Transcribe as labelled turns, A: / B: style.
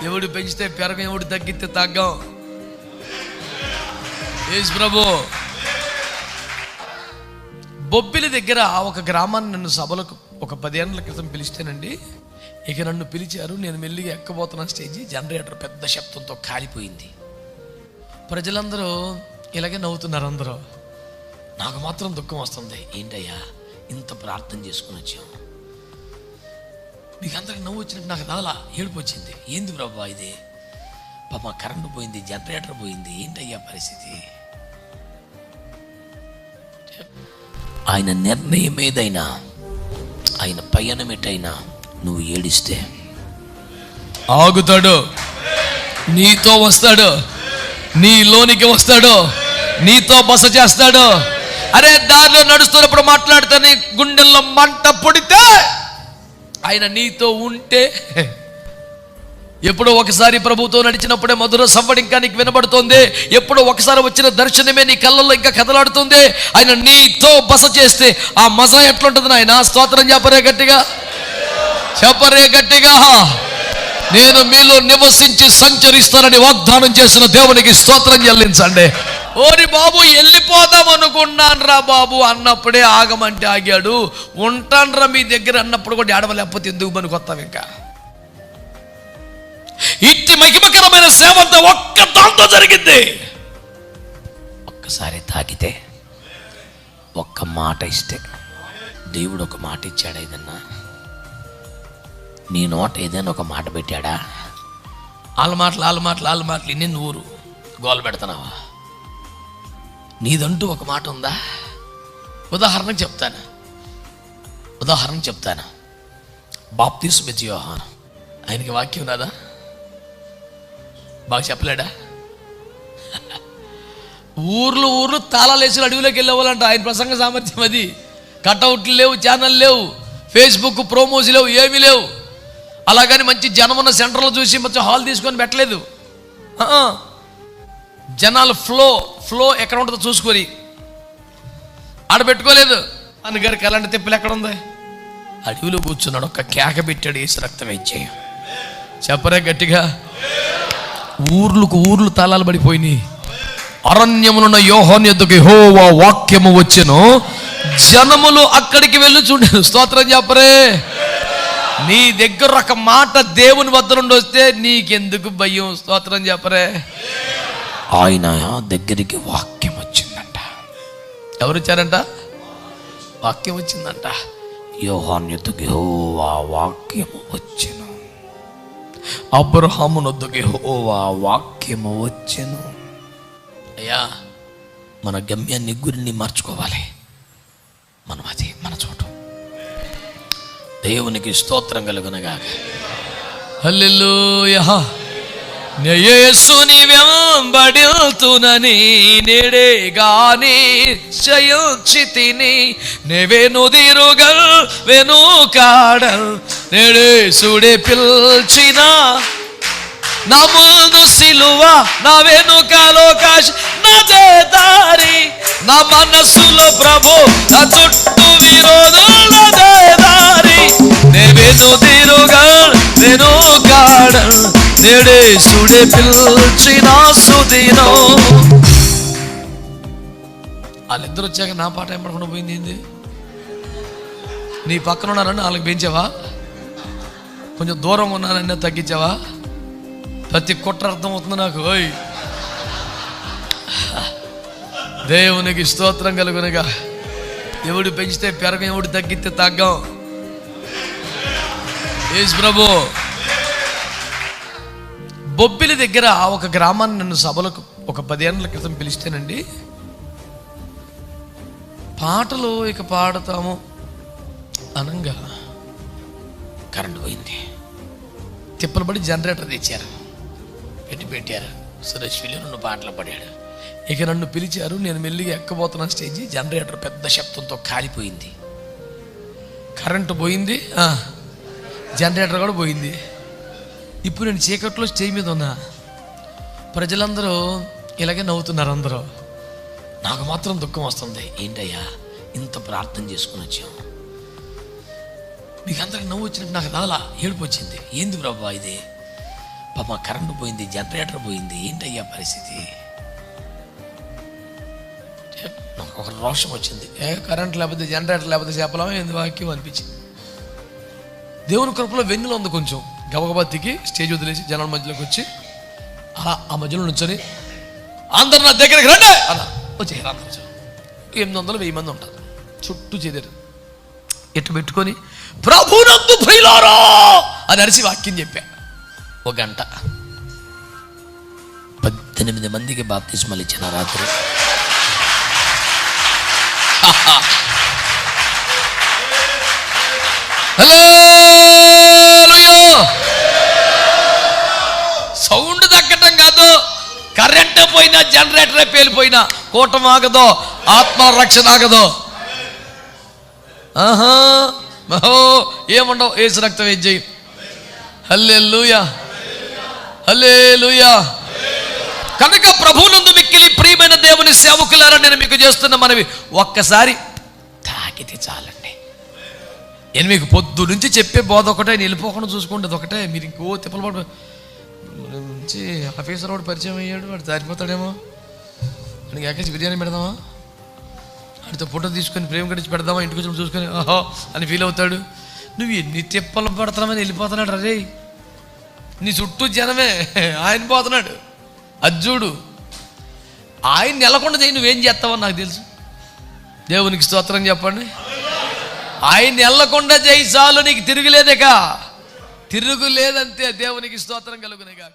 A: ఎవడు పెంచితే పెరగం, ఎవడు తగ్గితే తగ్గం. యేసు ప్రభు. బొబ్బిలి దగ్గర ఒక గ్రామాన్ని నన్ను సభలకు ఒక 10 ఏళ్ల క్రితం పిలిస్తేనండి, ఇక నన్ను పిలిచారు. నేను మెల్లిగా ఎక్కబోతున్న స్టేజి జనరేటర్ పెద్ద శబ్దంతో కాలిపోయింది. ప్రజలందరూ ఇలాగే నవ్వుతున్నారు. అందరూ నాకు మాత్రం దుఃఖం వస్తుంది. ఏంటయ్యా ఇంత ప్రార్థన చేసుకుని వచ్చాం, మీకు అందరికి నవ్వు వచ్చినట్టు నాకు రాలా, ఏడుపు వచ్చింది. ఏంది ప్రభా ఇది, పాప కరెంటు పోయింది, జనరేటర్ పోయింది, ఏంటయ్యా పరిస్థితి. ఆయన నిర్ణయం ఏదైనా, ఆయన పయనం ఎటైనా నువ్వు ఏడిస్తే ఆగుతాడు, నీతో వస్తాడు, నీలోనికి వస్తాడు, నీతో బస చేస్తాడు. అరే దారిలో నడుస్తున్నప్పుడు మాట్లాడితే నీ గుండెల్లో మంట పొడితే ఆయన నీతో ఉంటే, ఎప్పుడో ఒకసారి ప్రభుతో నడిచినప్పుడే మధుర సవ్వడి ఇంకా నీకు వినబడుతుంది. ఎప్పుడో ఒకసారి వచ్చిన దర్శనమే నీ కళ్ళల్లో ఇంకా కదలాడుతుంది. ఆయన నీతో బస చేస్తే ఆ మజా ఎట్లుంటుంది నాయన? స్తోత్రం చెప్పరే గట్టిగా, చెప్పరే గట్టిగా. నేను మీలో నివసించి సంచరిస్తానని వాగ్దానం చేసిన దేవునికి స్తోత్రం చెల్లించండి. ఓరి బాబు వెళ్ళిపోదాం అనుకున్నాను రా బాబు అన్నప్పుడే ఆగమంటే ఆగాడు. ఉంటాన్రా మీ దగ్గర అన్నప్పుడు కూడా ఏడవలేకపోతే ఎందుకు పనికి వస్తాం? ఇంకా ఇట్టి మహిమకరమైన సేవ అంతా ఒక్క దాంతో జరిగింది. ఒక్కసారి తాకితే, ఒక్క మాట ఇస్తే, దేవుడు ఒక మాట ఇచ్చాడా? ఏదన్నా నీ నోట ఏదైనా ఒక మాట పెట్టాడా? వాళ్ళ మాటలు ఇన్ని నూరు గోల పెడుతున్నావా? నీదంటూ ఒక మాట ఉందా? ఉదాహరణకు చెప్తాను. బాప్తిస్మ ఇచ్చే యోహాను, ఆయనకి వాక్యం రాదా? బాగా చెప్పలేడా? ఊర్లు తాళాలేసి అడవిలోకి వెళ్ళేవాళ్ళంట. ఆయన ప్రసంగ సామర్థ్యం అది. కట్అవుట్లు లేవు, ఛానల్ లేవు, ఫేస్బుక్ ప్రోమోస్ లేవు, ఏమీ లేవు. అలాగని మంచి జనం ఉన్న సెంటర్లో చూసి మంచి హాల్ తీసుకొని పెట్టలేదు. జనాలు ఫ్లో ఎక్కడ ఉంటుందో చూసుకొని ఆడబెట్టుకోలేదు. అన్నగారికి అలాంటి తిప్పలు ఎక్కడ ఉంది? అడవిలో కూర్చున్నాడు, ఒక్క కేక పెట్టాడు, వేసి రక్తం ఇచ్చేయ. చెప్పరే గట్టిగా. ఊర్లు తాళాలు పడిపోయినాయి. అరణ్యమునున్న యోహాను యొద్దకు యెహోవా వాక్యము వచ్చెను, జనములు అక్కడికి వెళ్ళి చూడారు. స్తోత్రం చెప్పరే. నీ దగ్గర ఒక మాట దేవుని వద్ద నుండి వస్తే నీకెందుకు భయం? స్తోత్రం చెప్పరే. ఆయన దగ్గరికి వాక్యం వచ్చిందంట. ఎవరు వచ్చారంట? వాక్యం వచ్చిందంట. యోహాను యొద్దకు యెహోవా వాక్యము వచ్చెను, అబ్రహాము యొద్దకు యెహోవా వాక్యము వచ్చెను. అయ్యా మన గమ్యాన్ని, గురిని మార్చుకోవాలి. మనం అది మన చోటు. దేవునికి స్తోత్రం కలుగునగాక. హల్లెలూయా. యేసుని వెంబడిల్తునని నేడే గాని నిశ్చయించితిని, నెవెనుదిరుగల్ వెనుకాడల్ నేడేసుడే పిల్చిన, నా ముందు సిలువ, నా వెనుకలో కాశ, నా చేదారి, నా మనసులో ప్రభు, నా చుట్టూ విరోధుల దారి, నెవెనుదిరుగల్ వెనుకాడల్ నేడేసుడే పిల్చిన సుదినో. వాళ్ళిద్దరు వచ్చాక నా పాట ఏం పడకుండా పోయింది. ఏంది నీ పక్కన ఉన్నారని వాళ్ళకి పెంచావా? కొంచెం దూరంగా ఉన్నానని తగ్గించావా? ప్రతి కుట్ర అర్థమవుతుంది నాకు. ఓయ్ దేవునికి స్తోత్రం కలుగునగా. ఎవడు పెంచితే పెరగం, ఎవడు తగ్గితే తగ్గం. యేసు ప్రభు. బొబ్బిలి దగ్గర ఒక గ్రామాన్ని నన్ను సభలకు ఒక 10 ఏళ్ల క్రితం పిలిస్తేనండి, పాటలు ఇక పాడతాము అనంగా కరెంటు పోయింది. తిప్పలు పడి జనరేటర్ తెచ్చారు, పెట్టారు. సురేష్ విలియం 2 పాటలు పడాడు. ఇక నన్ను పిలిచారు. నేను మెల్లిగా ఎక్కబోతున్న స్టేజి జనరేటర్ పెద్ద శబ్దంతో కాలిపోయింది. కరెంటు పోయింది, జనరేటర్ కూడా పోయింది. ఇప్పుడు నేను చీకట్లో స్టేజ్ మీద ఉన్నా. ప్రజలందరూ ఇలాగే నవ్వుతున్నారు. అందరూ నాకు మాత్రం దుఃఖం వస్తుంది. ఏంటయ్యా ఇంత ప్రార్థన చేసుకుని వచ్చాం, మీకు అందరికి నవ్వు వచ్చినట్టు నాకు రాలా, ఏడుపు వచ్చింది. ఏంది ప్రభా ఇది, పాప కరెంటు పోయింది, జనరేటర్ పోయింది, ఏంటయ్యా పరిస్థితి? నాకు ఒక రోషం వచ్చింది. కరెంట్ లేకపోతే జనరేటర్ లేకపోతే చెప్పలేమో ఏంది వాక్యం అనిపించింది. దేవుని కృపలో వెన్నులో ఉంది. కొంచెం గబగబత్తికి స్టేజ్ వదిలేసి జనాల మధ్యలోకి వచ్చి అలా ఆ మధ్యలో నుంచొని అందరు నా దగ్గరికి రండి అలా వచ్చి 800-1000 మంది ఉంటారు చుట్టూ చేరారు. ఎట్టు పెట్టుకొని ప్రభునందు ప్రియులారా అని అరిసి వాక్యం చెప్పా. 1 గంట 18 మందికి బాప్తిస్మాలు ఇచ్చిన రాత్రి. హల్లెలూయా. సౌండ్ తగ్గటం కాదు, కరెంట్ పోయినా జనరేటరే పేలిపోయినా కూటమి ఆగదో, ఆత్మరక్షణ ఆగదో. ఏముండవు, యేసు రక్తం ఏం చేయి. హల్లెలూయా, హల్లెలూయా. కనుక ప్రభువునందు మిక్కిలి ప్రియమైన దేవుని సేవకులారా, నేను మీకు చేస్తున్న మనవి ఒక్కసారి తాకితే చాలండి. నేను మీకు పొద్దు నుంచి చెప్పే బోధ ఒకటే, వెళ్ళిపోకుండా చూసుకోండి. అది ఒకటే. మీరు ఇంకో తిప్పలు నుంచి ఆఫీసర్ వాడు పరిచయం అయ్యాడు, వాడు జారిపోతాడేమో, వాడికి ఎక్కేసి బిర్యానీ పెడదామా, వాడితో ఫోటో తీసుకొని ప్రేమ కడిచి పెడదామా, ఇంటికి వచ్చి చూసుకొని ఆహో అని ఫీల్ అవుతాడు. నువ్వు ఎన్ని తిప్పలు పడతామని వెళ్ళిపోతున్నాడు. అరే నీ చుట్టూ జనమే, ఆయన పోతున్నాడు. అజ్జుడు ఆయన నెలకొండ చేయి, నువ్వేం చేస్తావని నాకు తెలుసు. దేవునికి స్తోత్రం చెప్పండి. ఆయన వెళ్ళకుండా చేయి చాలు, నీకు తిరుగులేదేక, తిరుగులేదంతే. దేవునికి స్తోత్రం కలుగునేగా.